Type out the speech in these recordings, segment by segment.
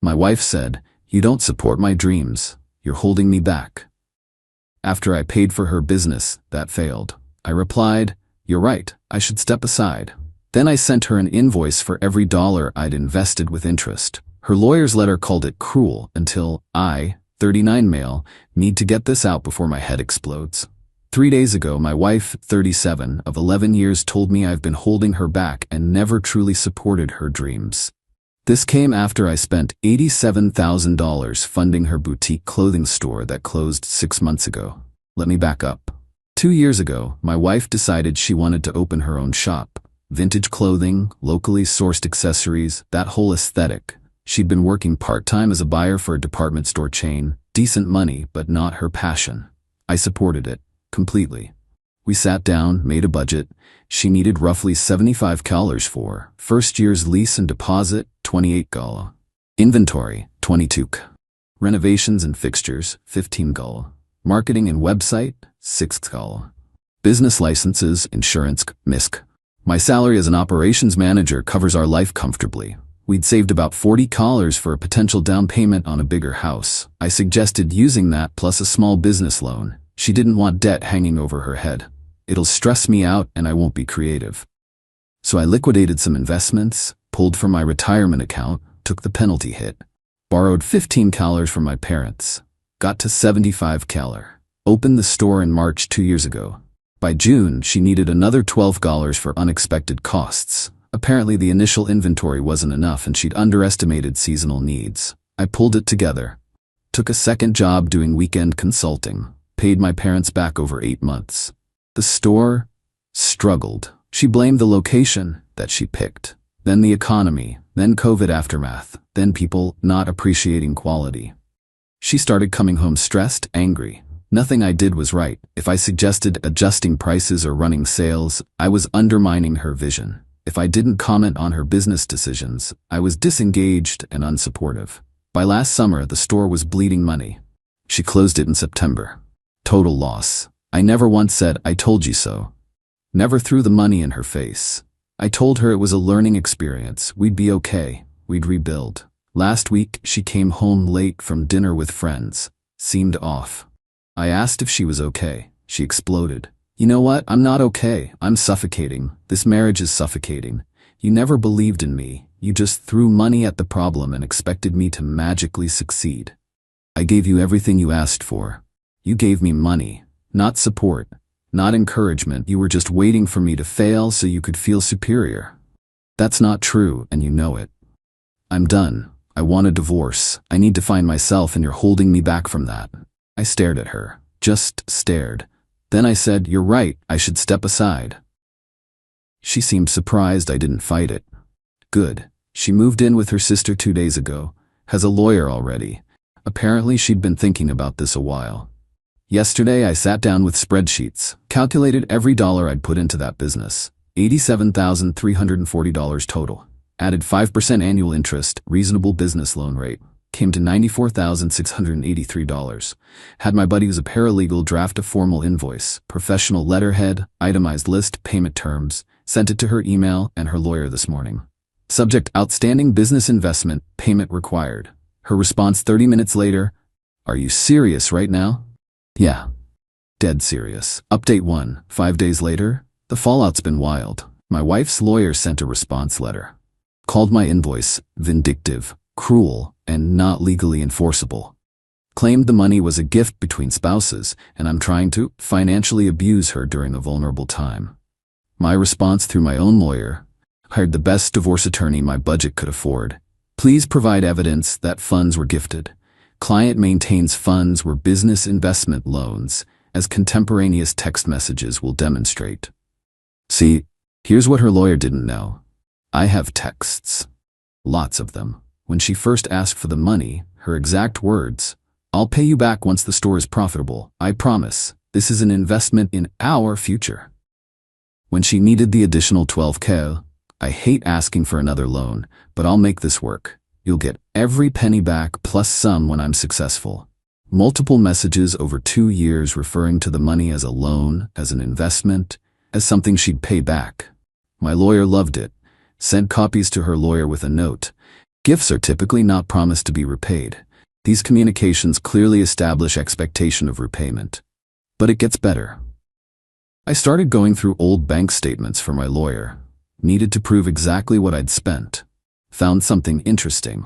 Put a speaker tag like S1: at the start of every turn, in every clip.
S1: My wife said, "You don't support my dreams. You're holding me back." After I paid for her business, that failed. I replied, "You're right, I should step aside." Then I sent her an invoice for every dollar I'd invested with interest. Her lawyer's letter called it cruel until I, 39 male, need to get this out before my head explodes. 3 days ago, my wife, 37, of 11 years told me I've been holding her back and never truly supported her dreams. This came after I spent $87,000 funding her boutique clothing store that closed 6 months ago. Let me back up. 2 years ago, my wife decided she wanted to open her own shop. Vintage clothing, locally sourced accessories, that whole aesthetic. She'd been working part-time as a buyer for a department store chain, decent money, but not her passion. I supported it, completely. We sat down, made a budget. She needed roughly $75 for first year's lease and deposit, $28. Inventory, $22. Renovations and fixtures, $15. Marketing and website, $6. Business licenses, insurance, MISC. My salary as an operations manager covers our life comfortably. We'd saved about $40 for a potential down payment on a bigger house. I suggested using that plus a small business loan. She didn't want debt hanging over her head. It'll stress me out and I won't be creative. So I liquidated some investments, pulled from my retirement account, took the penalty hit, borrowed $15 from my parents, got to $75. Opened the store in March 2 years ago. By June, she needed another $12 for unexpected costs. Apparently the initial inventory wasn't enough and she'd underestimated seasonal needs. I pulled it together. Took a second job doing weekend consulting. Paid my parents back over 8 months. The store struggled. She blamed the location that she picked, then the economy, then COVID aftermath, then people not appreciating quality. She started coming home stressed, angry. Nothing I did was right. If I suggested adjusting prices or running sales, I was undermining her vision. If I didn't comment on her business decisions, I was disengaged and unsupportive. By last summer, the store was bleeding money. She closed it in September. Total loss. I never once said, "I told you so." Never threw the money in her face. I told her it was a learning experience. We'd be okay. We'd rebuild. Last week, she came home late from dinner with friends. Seemed off. I asked if she was okay. She exploded. "You know what? I'm not okay. I'm suffocating. This marriage is suffocating. You never believed in me. You just threw money at the problem and expected me to magically succeed. I gave you everything you asked for. You gave me money, not support, not encouragement. You were just waiting for me to fail so you could feel superior. That's not true, and you know it. I'm done. I want a divorce. I need to find myself, and you're holding me back from that." I stared at her. Just stared. Then I said, "You're right, I should step aside." She seemed surprised I didn't fight it. Good. She moved in with her sister 2 days ago. Has a lawyer already. Apparently she'd been thinking about this a while. Yesterday I sat down with spreadsheets, calculated every dollar I'd put into that business. $87,340 total. Added 5% annual interest, reasonable business loan rate. Came to $94,683. Had my buddy who's a paralegal draft a formal invoice, professional letterhead, itemized list, payment terms, sent it to her email and her lawyer this morning. Subject: outstanding business investment, payment required. Her response 30 minutes later: "Are you serious right now?" "Yeah. Dead serious." Update 1. 5 days later. The fallout's been wild. My wife's lawyer sent a response letter. Called my invoice vindictive, cruel, and not legally enforceable. Claimed the money was a gift between spouses, and I'm trying to financially abuse her during a vulnerable time. My response through my own lawyer: hired the best divorce attorney my budget could afford. Please provide evidence that funds were gifted. Client maintains funds were business investment loans, as contemporaneous text messages will demonstrate. See, here's what her lawyer didn't know. I have texts. Lots of them. When she first asked for the money, her exact words: "I'll pay you back once the store is profitable. I promise. This is an investment in our future." When she needed the additional $12K, "I hate asking for another loan, but I'll make this work. You'll get every penny back plus some when I'm successful." Multiple messages over 2 years referring to the money as a loan, as an investment, as something she'd pay back. My lawyer loved it. Sent copies to her lawyer with a note: Gifts are typically not promised to be repaid. These communications clearly establish expectation of repayment. But it gets better. I started going through old bank statements for my lawyer. Needed to prove exactly what I'd spent. Found something interesting.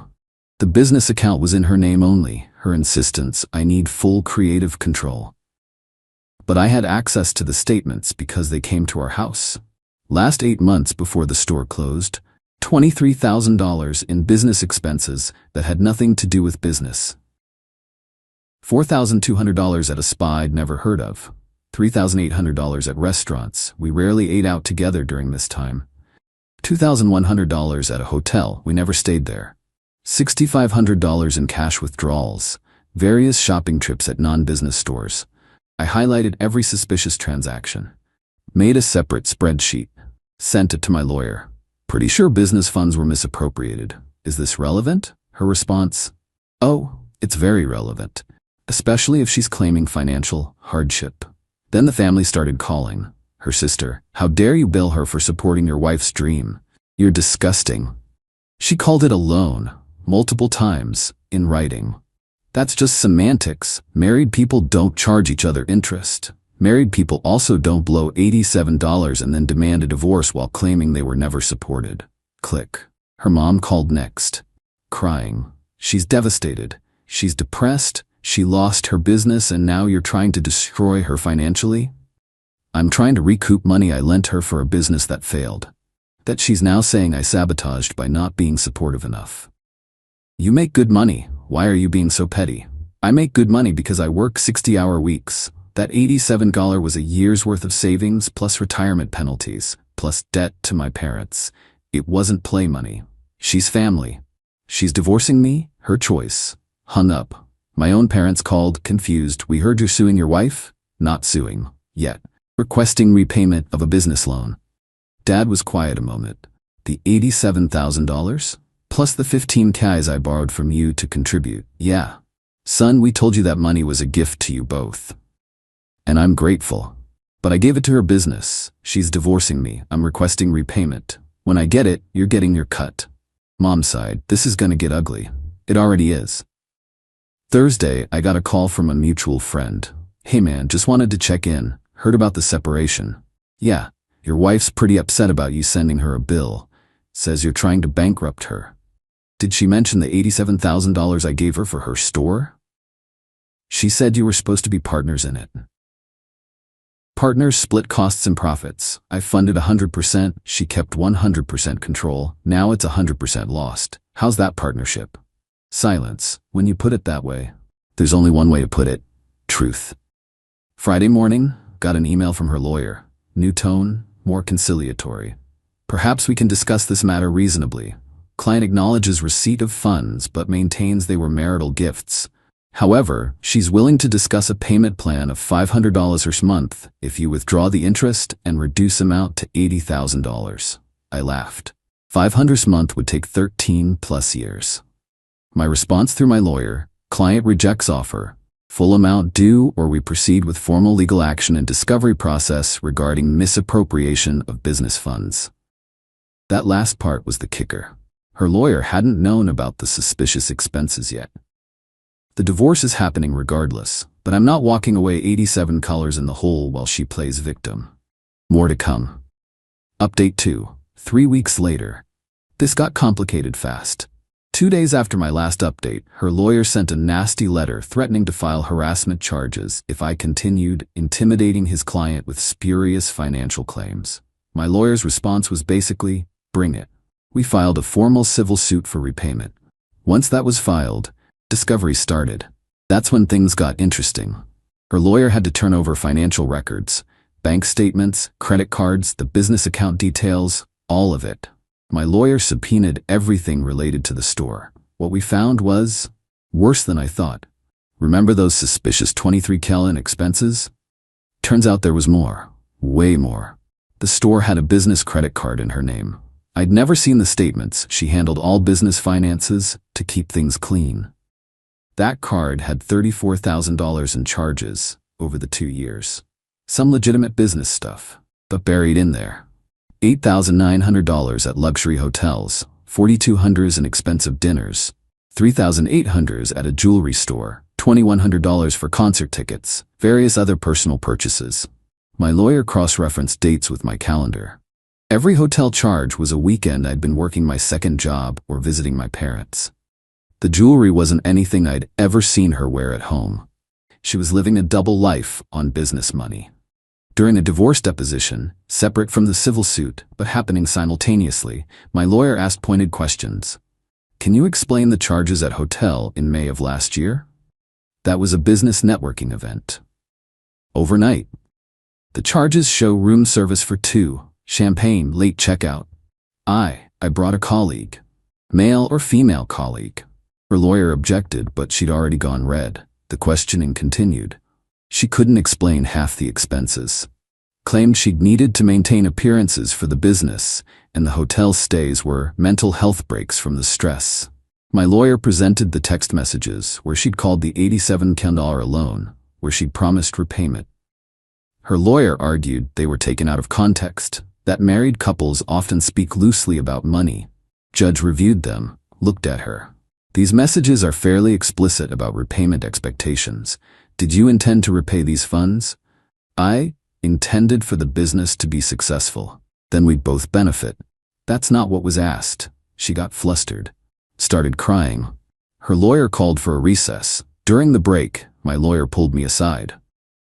S1: The business account was in her name only. Her insistence, I need full creative control. But I had access to the statements because they came to our house. Last 8 months before the store closed, $23,000 in business expenses that had nothing to do with business. $4,200 at a spa I'd never heard of. $3,800 at restaurants. We rarely ate out together during this time. $2,100 at a hotel. We never stayed there. $6,500 in cash withdrawals. Various shopping trips at non-business stores. I highlighted every suspicious transaction. Made a separate spreadsheet. Sent it to my lawyer. Pretty sure business funds were misappropriated. Is this relevant? Her response, oh, it's very relevant. Especially if she's claiming financial hardship. Then the family started calling. Her sister, how dare you bill her for supporting your wife's dream? You're disgusting. She called it a loan, multiple times, in writing. That's just semantics. Married people don't charge each other interest. Married people also don't blow $87 and then demand a divorce while claiming they were never supported. Click. Her mom called next. Crying. She's devastated. She's depressed. She lost her business and now you're trying to destroy her financially? I'm trying to recoup money I lent her for a business that failed. That she's now saying I sabotaged by not being supportive enough. You make good money. Why are you being so petty? I make good money because I work 60-hour weeks. That $87 was a year's worth of savings plus retirement penalties, plus debt to my parents. It wasn't play money. She's family. She's divorcing me? Her choice. Hung up. My own parents called, confused. We heard you're suing your wife? Not suing. Yet. Requesting repayment of a business loan. Dad was quiet a moment. The $87,000? Plus the $15,000 I borrowed from you to contribute. Yeah. Son, we told you that money was a gift to you both. And I'm grateful. But I gave it to her business. She's divorcing me. I'm requesting repayment. When I get it, you're getting your cut. Mom sighed. This is gonna get ugly. It already is. Thursday, I got a call from a mutual friend. Hey man, just wanted to check in. Heard about the separation. Yeah, your wife's pretty upset about you sending her a bill. Says you're trying to bankrupt her. Did she mention the $87,000 I gave her for her store? She said you were supposed to be partners in it. Partners split costs and profits. I funded 100%, she kept 100% control. Now it's 100% lost. How's that partnership? Silence. When you put it that way, there's only one way to put it. Truth. Friday morning, got an email from her lawyer. New tone, more conciliatory. Perhaps we can discuss this matter reasonably. Client acknowledges receipt of funds but maintains they were marital gifts. However, she's willing to discuss a payment plan of $500 per month if you withdraw the interest and reduce amount to $80,000. I laughed. $500 a month would take 13 plus years. My response through my lawyer, client rejects offer. Full amount due or we proceed with formal legal action and discovery process regarding misappropriation of business funds. That last part was the kicker. Her lawyer hadn't known about the suspicious expenses yet. The divorce is happening regardless, but I'm not walking away $87 in the hole while she plays victim. More to come. Update 2. 3 weeks later. This got complicated fast. 2 days after my last update, her lawyer sent a nasty letter threatening to file harassment charges if I continued intimidating his client with spurious financial claims. My lawyer's response was basically, bring it. We filed a formal civil suit for repayment. Once that was filed, discovery started. That's when things got interesting. Her lawyer had to turn over financial records, bank statements, credit cards, the business account details, all of it. My lawyer subpoenaed everything related to the store. What we found was worse than I thought. Remember those suspicious $23,000 in expenses? Turns out there was more, way more. The store had a business credit card in her name. I'd never seen the statements. She handled all business finances to keep things clean. That card had $34,000 in charges over the 2 years. Some legitimate business stuff, but buried in there. $8,900 at luxury hotels, $4,200 in expensive dinners, $3,800 at a jewelry store, $2,100 for concert tickets, various other personal purchases. My lawyer cross-referenced dates with my calendar. Every hotel charge was a weekend I'd been working my second job or visiting my parents. The jewelry wasn't anything I'd ever seen her wear at home. She was living a double life on business money. During a divorce deposition, separate from the civil suit but happening simultaneously, my lawyer asked pointed questions. Can you explain the charges at hotel in May of last year? That was a business networking event. Overnight. The charges show room service for 2, champagne, late checkout. I brought a colleague. Male or female colleague? Her lawyer objected, but she'd already gone red. The questioning continued. She couldn't explain half the expenses. Claimed she'd needed to maintain appearances for the business, and the hotel stays were mental health breaks from the stress. My lawyer presented the text messages where she'd called the $87,000 loan, where she'd promised repayment. Her lawyer argued they were taken out of context, that married couples often speak loosely about money. Judge reviewed them, looked at her. These messages are fairly explicit about repayment expectations. Did you intend to repay these funds? I intended for the business to be successful. Then we'd both benefit. That's not what was asked. She got flustered. Started crying. Her lawyer called for a recess. During the break, my lawyer pulled me aside.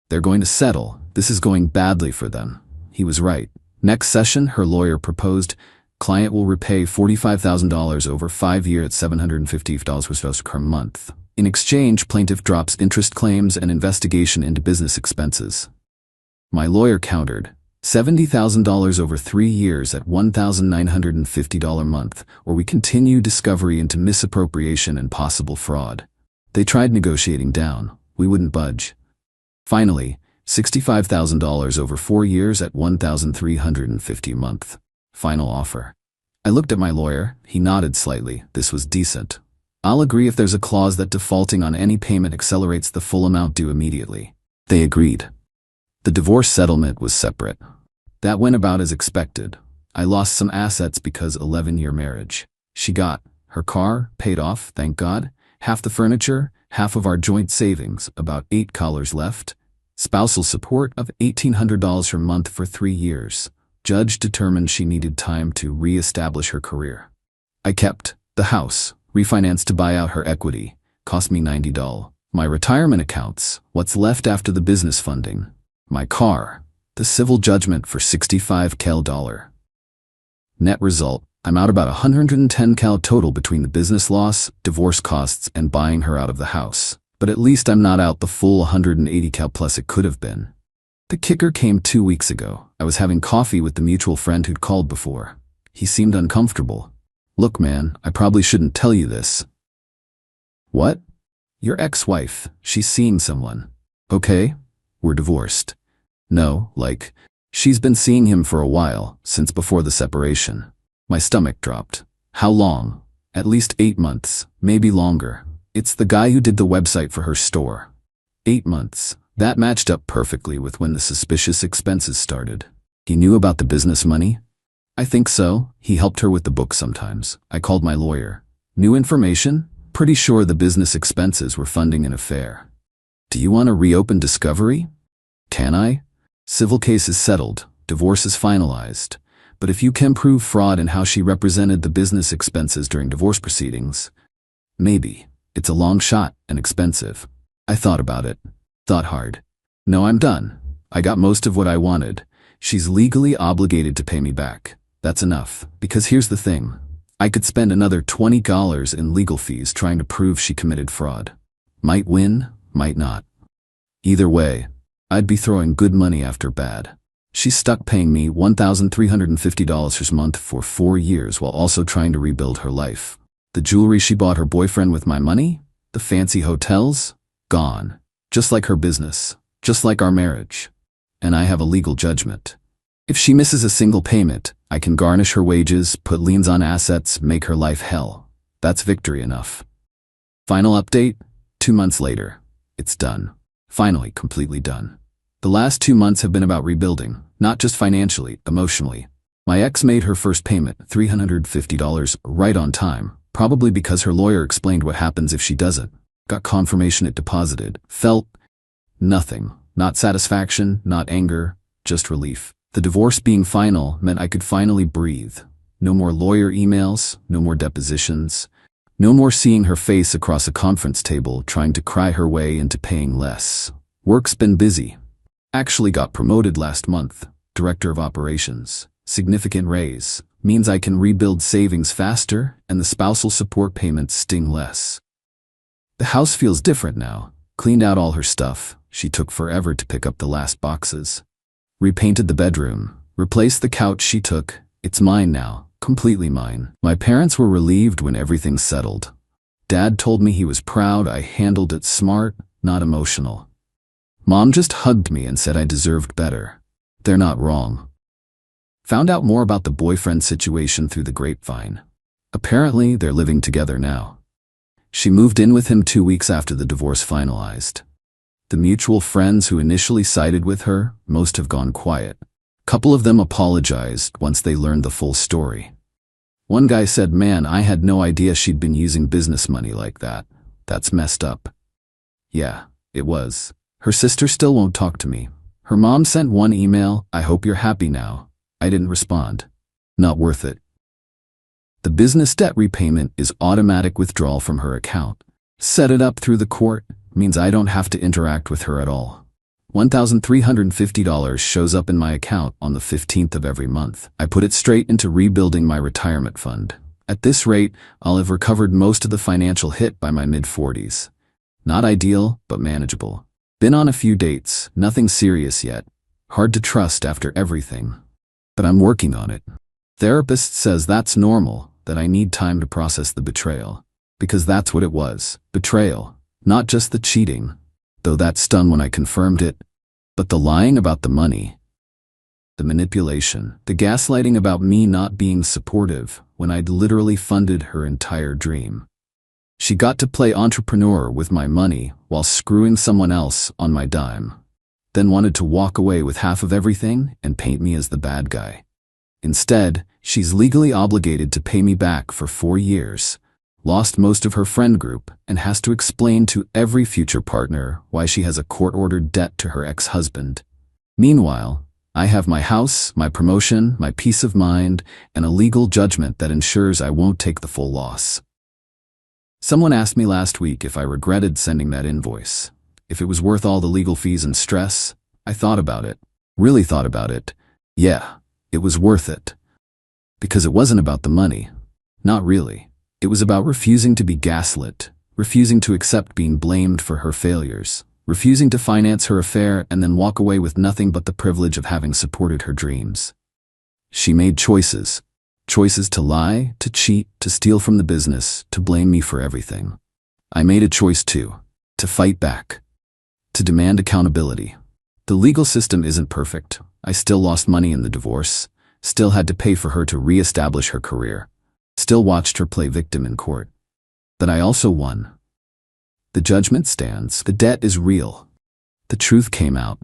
S1: They're going to settle. This is going badly for them. He was right. Next session, her lawyer proposed, client will repay $45,000 over 5 years at $750 per month. In exchange, plaintiff drops interest claims and investigation into business expenses. My lawyer countered, $70,000 over 3 years at $1,950 a month, or we continue discovery into misappropriation and possible fraud. They tried negotiating down. We wouldn't budge. Finally, $65,000 over 4 years at $1,350 a month. Final offer. I looked at my lawyer. He nodded slightly. This was decent. I'll agree if there's a clause that defaulting on any payment accelerates the full amount due immediately. They agreed. The divorce settlement was separate. That went about as expected. I lost some assets because 11-year marriage. She got her car paid off, thank God, half the furniture, half of our joint savings, about $8 left, spousal support of $1,800 per month for 3 years. Judge determined she needed time to re-establish her career. I kept the house, refinanced to buy out her equity, cost me $90. My retirement accounts, what's left after the business funding. My car, the civil judgment for $65,000. Net result, I'm out about $110,000 total between the business loss, divorce costs, and buying her out of the house. But at least I'm not out the full $180,000 plus it could have been. The kicker came 2 weeks ago. I was having coffee with the mutual friend who'd called before. He seemed uncomfortable. Look, man, I probably shouldn't tell you this. What? Your ex-wife, she's seeing someone. Okay, we're divorced. No, like, she's been seeing him for a while, since before the separation. My stomach dropped. How long? At least 8 months, maybe longer. It's the guy who did the website for her store. 8 months. That matched up perfectly with when the suspicious expenses started. He knew about the business money? I think so. He helped her with the book sometimes. I called my lawyer. New information? Pretty sure the business expenses were funding an affair. Do you want to reopen discovery? Can I? Civil case is settled. Divorce is finalized. But if you can prove fraud in how she represented the business expenses during divorce proceedings, maybe. It's a long shot and expensive. I thought about it. Thought hard. No, I'm done. I got most of what I wanted. She's legally obligated to pay me back. That's enough. Because here's the thing. I could spend another $20 in legal fees trying to prove she committed fraud. Might win, might not. Either way, I'd be throwing good money after bad. She's stuck paying me $1,350 a month for 4 years while also trying to rebuild her life. The jewelry she bought her boyfriend with my money? The fancy hotels? Gone. Just like her business. Just like our marriage. And I have a legal judgment. If she misses a single payment, I can garnish her wages, put liens on assets, make her life hell. That's victory enough. Final update? 2 months later. It's done. Finally, completely done. The last 2 months have been about rebuilding, not just financially, emotionally. My ex made her first payment, $350, right on time, probably because her lawyer explained what happens if she doesn't. Got confirmation it deposited. Felt nothing. Not satisfaction, not anger, just relief. The divorce being final meant I could finally breathe. No more lawyer emails, no more depositions, no more seeing her face across a conference table trying to cry her way into paying less. Work's been busy. Actually got promoted last month, director of operations. Significant raise. Means I can rebuild savings faster and the spousal support payments sting less. The house feels different now. Cleaned out all her stuff. She took forever to pick up the last boxes. Repainted the bedroom. Replaced the couch she took. It's mine now. Completely mine. My parents were relieved when everything settled. Dad told me he was proud I handled it smart, not emotional. Mom just hugged me and said I deserved better. They're not wrong. Found out more about the boyfriend situation through the grapevine. Apparently, they're living together now. She moved in with him 2 weeks after the divorce finalized. The mutual friends who initially sided with her, most have gone quiet. Couple of them apologized once they learned the full story. One guy said, "Man, I had no idea she'd been using business money like that. That's messed up." Yeah, it was. Her sister still won't talk to me. Her mom sent one email, "I hope you're happy now." I didn't respond. Not worth it. The business debt repayment is automatic withdrawal from her account. Set it up through the court, means I don't have to interact with her at all. $1,350 shows up in my account on the 15th of every month. I put it straight into rebuilding my retirement fund. At this rate, I'll have recovered most of the financial hit by my mid-40s. Not ideal, but manageable. Been on a few dates, nothing serious yet. Hard to trust after everything. But I'm working on it. Therapist says that's normal, that I need time to process the betrayal. Because that's what it was, betrayal. Not just the cheating, though that stung when I confirmed it, but the lying about the money. The manipulation, the gaslighting about me not being supportive when I'd literally funded her entire dream. She got to play entrepreneur with my money while screwing someone else on my dime. Then wanted to walk away with half of everything and paint me as the bad guy. Instead, she's legally obligated to pay me back for 4 years, lost most of her friend group, and has to explain to every future partner why she has a court-ordered debt to her ex-husband. Meanwhile, I have my house, my promotion, my peace of mind, and a legal judgment that ensures I won't take the full loss. Someone asked me last week if I regretted sending that invoice. If it was worth all the legal fees and stress. I thought about it. Really thought about it. Yeah, it was worth it. Because it wasn't about the money. Not really. It was about refusing to be gaslit, refusing to accept being blamed for her failures, refusing to finance her affair and then walk away with nothing but the privilege of having supported her dreams. She made choices. Choices to lie, to cheat, to steal from the business, to blame me for everything. I made a choice too. To fight back. To demand accountability. The legal system isn't perfect. I still lost money in the divorce. Still had to pay for her to re-establish her career. Still watched her play victim in court. But I also won. The judgment stands. The debt is real. The truth came out.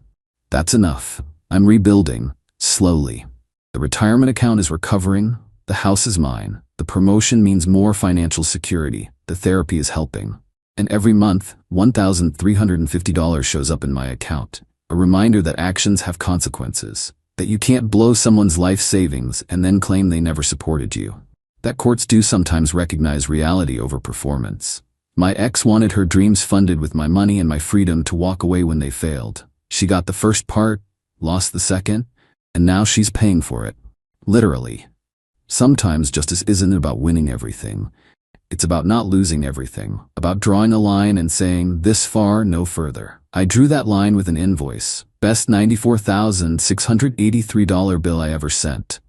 S1: That's enough. I'm rebuilding. Slowly. The retirement account is recovering. The house is mine. The promotion means more financial security. The therapy is helping. And every month, $1,350 shows up in my account. A reminder that actions have consequences. That you can't blow someone's life savings and then claim they never supported you. That courts do sometimes recognize reality over performance. My ex wanted her dreams funded with my money and my freedom to walk away when they failed. She got the first part, lost the second, and now she's paying for it. Literally. Sometimes justice isn't about winning everything. It's about not losing everything, about drawing a line and saying, this far, no further. I drew that line with an invoice, best $94,683 bill I ever sent.